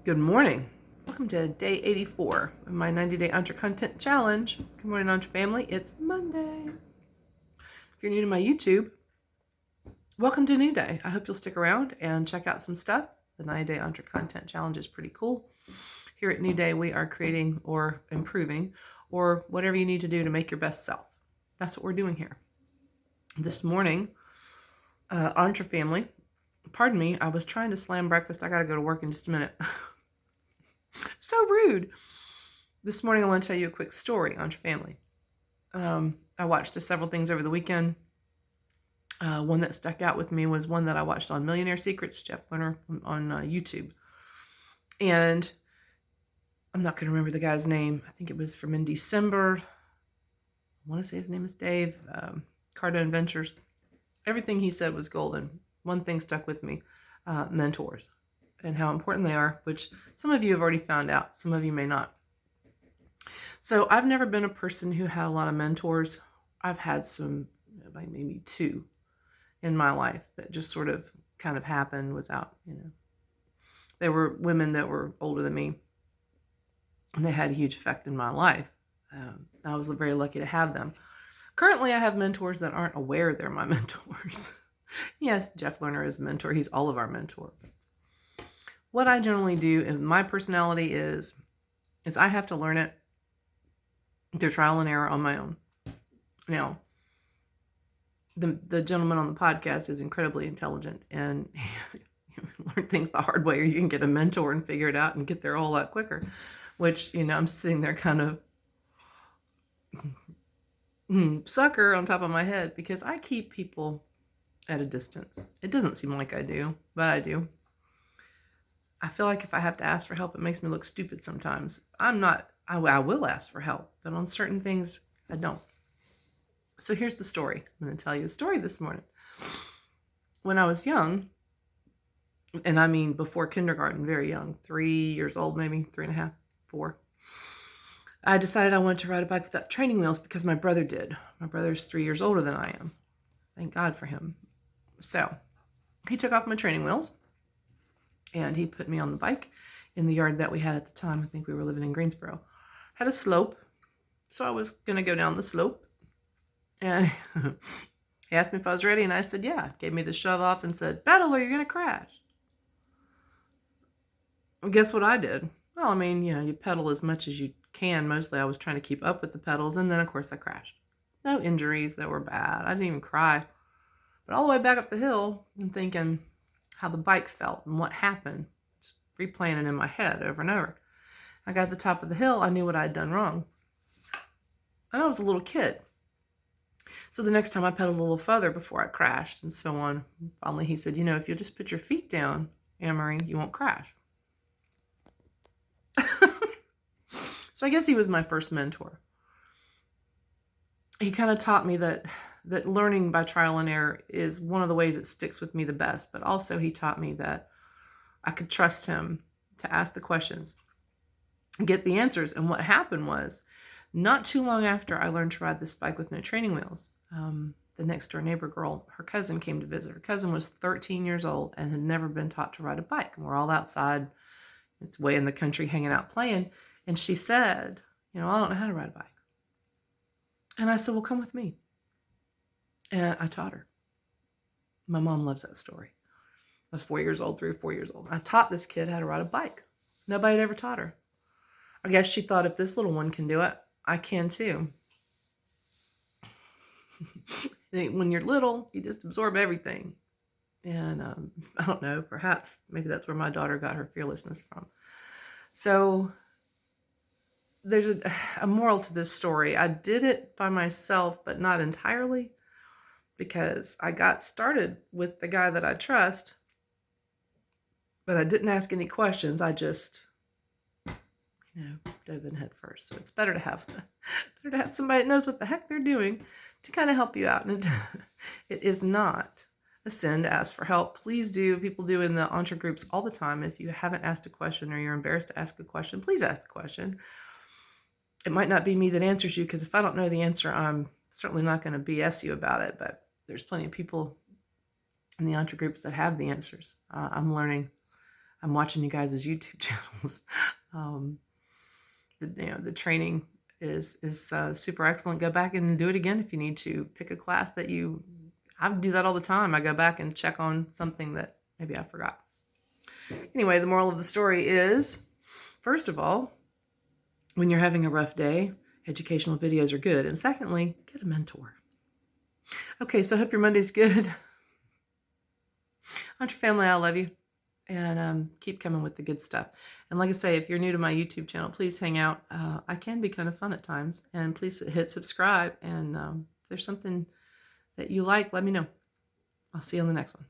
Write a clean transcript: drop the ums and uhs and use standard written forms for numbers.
Good morning. Welcome to day 84 of my 90-day Entre Content Challenge. Good morning, Entre family. It's Monday. If you're new to my YouTube, welcome to a new day. I hope you'll stick around and check out some stuff. The 90-day Entre Content Challenge is pretty cool. Here at New Day, we are creating or improving or whatever you need to do to make your best self. That's what we're doing here. This morning, Entre family, pardon me, I was trying to slam breakfast. I got to go to work in just a minute. So rude. This morning I want to tell you a quick story on your family. I watched several things over the weekend. One that stuck out with me was one that I watched on Millionaire Secrets, Jeff Lerner on YouTube. And I'm not going to remember the guy's name. I think it was from in December. I want to say his name is Dave. Cardone Ventures. Everything he said was golden. One thing stuck with me. Mentors. And how important they are, which some of you have already found out. Some of you may not. So I've never been a person who had a lot of mentors. I've had some, like maybe two in my life that just sort of kind of happened without, They were women that were older than me. And they had a huge effect in my life. I was very lucky to have them. Currently, I have mentors that aren't aware they're my mentors. Yes, Jeff Lerner is a mentor. He's all of our mentors. What I generally do in my personality is I have to learn it through trial and error on my own. Now, the gentleman on the podcast is incredibly intelligent and you learn things the hard way, or you can get a mentor and figure it out and get there a whole lot quicker, which, I'm sitting there kind of sucker on top of my head because I keep people at a distance. It doesn't seem like I do, but I do. I feel like if I have to ask for help, it makes me look stupid sometimes. I will ask for help, but on certain things, I don't. So here's the story. I'm going to tell you a story this morning. When I was young, and I mean before kindergarten, very young, 3 years old, maybe 3.5, 4, I decided I wanted to ride a bike without training wheels because my brother did. My brother's 3 years older than I am. Thank God for him. So he took off my training wheels. And he put me on the bike in the yard that we had at the time. I think we were living in Greensboro. Had a slope. So I was going to go down the slope. And he asked me if I was ready. And I said, yeah. Gave me the shove off and said, pedal or you're going to crash. Well, guess what I did? Well, you pedal as much as you can. Mostly I was trying to keep up with the pedals. And then, of course, I crashed. No injuries that were bad. I didn't even cry. But all the way back up the hill, I'm thinking how the bike felt and what happened. Just replaying it in my head over and over. I got to the top of the hill. I knew what I'd done wrong. And I was a little kid. So the next time I pedaled a little further before I crashed and so on. Finally, he said, if you'll just put your feet down, Anne-Marie, you won't crash. So I guess he was my first mentor. He kind of taught me that learning by trial and error is one of the ways it sticks with me the best. But also he taught me that I could trust him to ask the questions, get the answers. And what happened was not too long after I learned to ride this bike with no training wheels, the next door neighbor girl, her cousin came to visit. Her cousin was 13 years old and had never been taught to ride a bike. And we're all outside. It's way in the country hanging out playing. And she said, I don't know how to ride a bike. And I said, well, come with me. And I taught her. My mom loves that story. I was 4 years old, 3 or 4 years old. I taught this kid how to ride a bike. Nobody had ever taught her. I guess she thought if this little one can do it, I can too. When you're little, you just absorb everything. And I don't know, perhaps, maybe that's where my daughter got her fearlessness from. So there's a moral to this story. I did it by myself, but not entirely. Because I got started with the guy that I trust, but I didn't ask any questions. I just, dove in head first. So it's better to have somebody that knows what the heck they're doing to kind of help you out. And it is not a sin to ask for help. Please do. People do in the entre groups all the time. If you haven't asked a question or you're embarrassed to ask a question, please ask the question. It might not be me that answers you because if I don't know the answer, I'm certainly not going to BS you about it, but there's plenty of people in the entre groups that have the answers. I'm learning I'm watching you guys' YouTube channels. The training is super excellent. Go back and do it again if you need to. Pick a class that I do that all the time. I go back and check on something that maybe I forgot. Anyway, the moral of the story is, first of all, when you're having a rough day, educational videos are good. And secondly, get a mentor. Okay, so I hope your Monday's good. Entre family, I love you. And keep coming with the good stuff. And like I say, if you're new to my YouTube channel, please hang out. I can be kind of fun at times. And please hit subscribe. And if there's something that you like, let me know. I'll see you on the next one.